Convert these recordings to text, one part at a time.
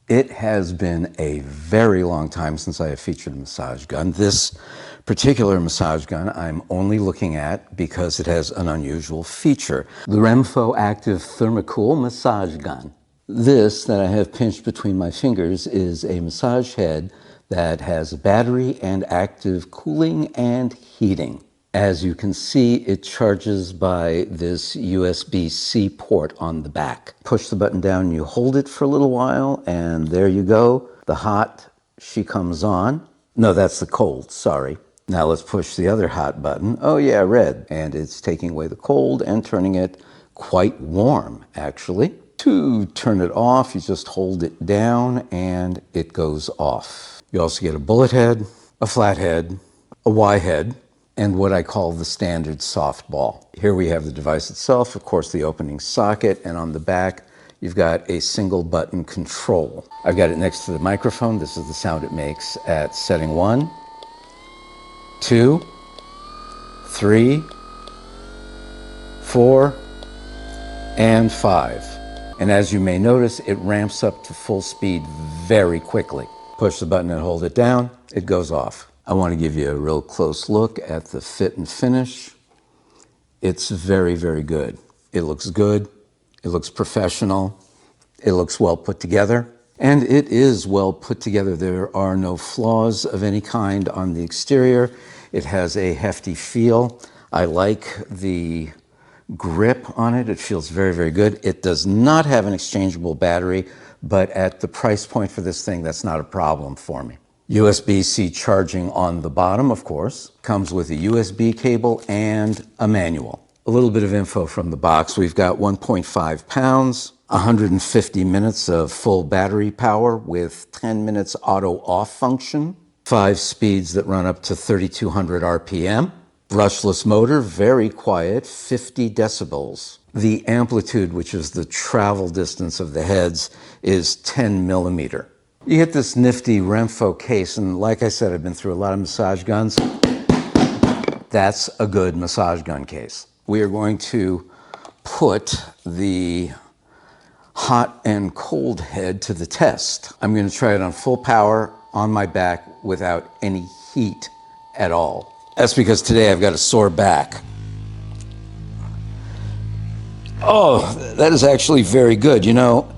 It has been a very long time since I have featured a massage gun. This particular massage gun I'm only looking at because it has an unusual feature. The Renpho Active Thermacool massage gun. This that I have pinched between my fingers is a massage head that has a battery and active cooling and heating. As you can see, it charges by this USB-C port on the back. Push the button down, you hold it for a little while, and there you go. The hot, she comes on. No, that's the cold, sorry. Now let's push the other hot button. Oh yeah, red. And it's taking away the cold and turning it quite warm, actually. To turn it off, you just hold it down and it goes off. You also get a bullet head, a flat head, a Y head, and what I call the standard softball. Here we have the device itself, of course the opening socket, and on the back you've got a single button control. I've got it next to the microphone. This is the sound it makes at setting 1, 2, 3, 4, and 5. And as you may notice, it ramps up to full speed very quickly. Push the button and hold it down, it goes off. I want to give you a real close look at the fit and finish. It's very, very good. It looks good, it looks professional, it looks well put together, and it is well put together. There are no flaws of any kind on the exterior. It has a hefty feel. I like the grip on it. It feels very, very good. It does not have an exchangeable battery, but at the price point for this thing, that's not a problem for me. USB-C charging on the bottom, of course, comes with a USB cable and a manual. A little bit of info from the box. We've got 1.5 pounds, 150 minutes of full battery power with 10 minutes auto off function, 5 speeds that run up to 3,200 RPM, brushless motor, very quiet, 50 decibels. The amplitude, which is the travel distance of the heads, is 10 millimeter. You get this nifty Renpho case, and like I said, I've been through a lot of massage guns. That's a good massage gun case. We are going to put the hot and cold head to the test. I'm going to try it on full power on my back without any heat at all. That's because today I've got a sore back. Oh, that is actually very good. You know,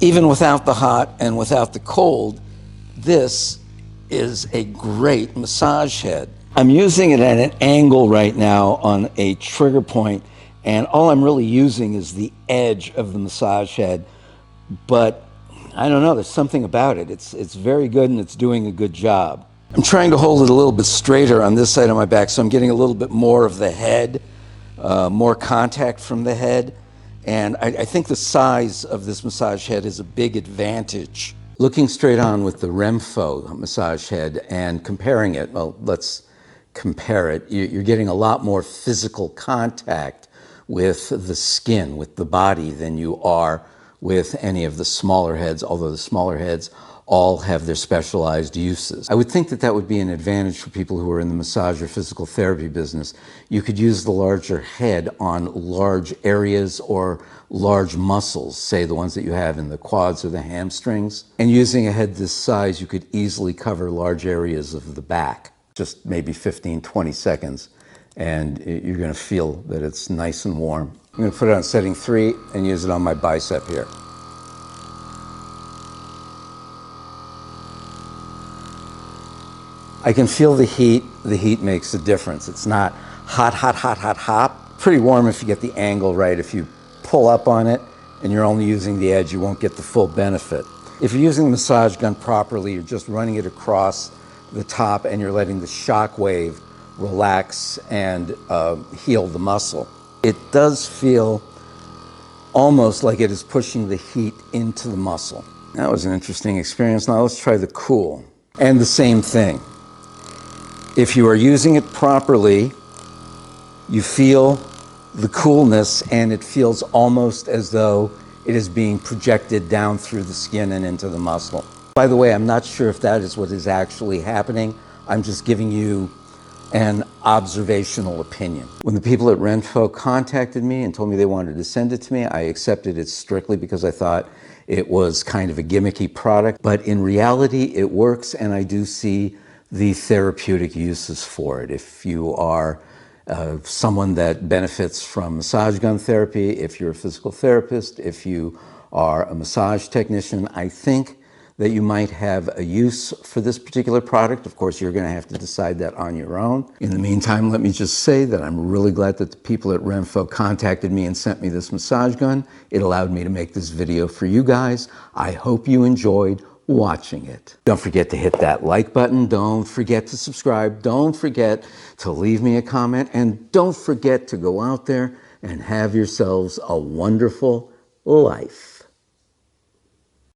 even without the hot and without the cold, this is a great massage head. I'm using it at an angle right now on a trigger point, and all I'm really using is the edge of the massage head. But I don't know, there's something about it. It's very good and it's doing a good job. I'm trying to hold it a little bit straighter on this side of my back, so I'm getting a little bit more of the head, more contact from the head. And I think the size of this massage head is a big advantage. Looking straight on with the Renpho massage head and comparing it, well, let's compare it. You're getting a lot more physical contact with the skin, with the body, than you are with any of the smaller heads, although the smaller heads all have their specialized uses. I would think that that would be an advantage for people who are in the massage or physical therapy business. You could use the larger head on large areas or large muscles, say the ones that you have in the quads or the hamstrings. And using a head this size, you could easily cover large areas of the back. Just maybe 15, 20 seconds, and you're gonna feel that it's nice and warm. I'm gonna put it on setting 3 and use it on my bicep here. I can feel the heat. The heat makes a difference. It's not hot, hot, hot, hot, hot. Pretty warm if you get the angle right. If you pull up on it and you're only using the edge, you won't get the full benefit. If you're using the massage gun properly, you're just running it across the top and you're letting the shock wave relax and heal the muscle. It does feel almost like it is pushing the heat into the muscle. That was an interesting experience. Now let's try the cool. And the same thing. If you are using it properly, you feel the coolness and it feels almost as though it is being projected down through the skin and into the muscle. By the way, I'm not sure if that is what is actually happening. I'm just giving you an observational opinion. When the people at Renpho contacted me and told me they wanted to send it to me, I accepted it strictly because I thought it was kind of a gimmicky product, but in reality it works, and I do see the therapeutic uses for it. If you are someone that benefits from massage gun therapy, if you're a physical therapist, if you are a massage technician, I think that you might have a use for this particular product. Of course, you're going to have to decide that on your own. In the meantime, let me just say that I'm really glad that the people at Renpho contacted me and sent me this massage gun. It allowed me to make this video for you guys. I hope you enjoyed watching it. Don't forget to hit that like button. Don't forget to subscribe. Don't forget to leave me a comment. And don't forget to go out there and have yourselves a wonderful life.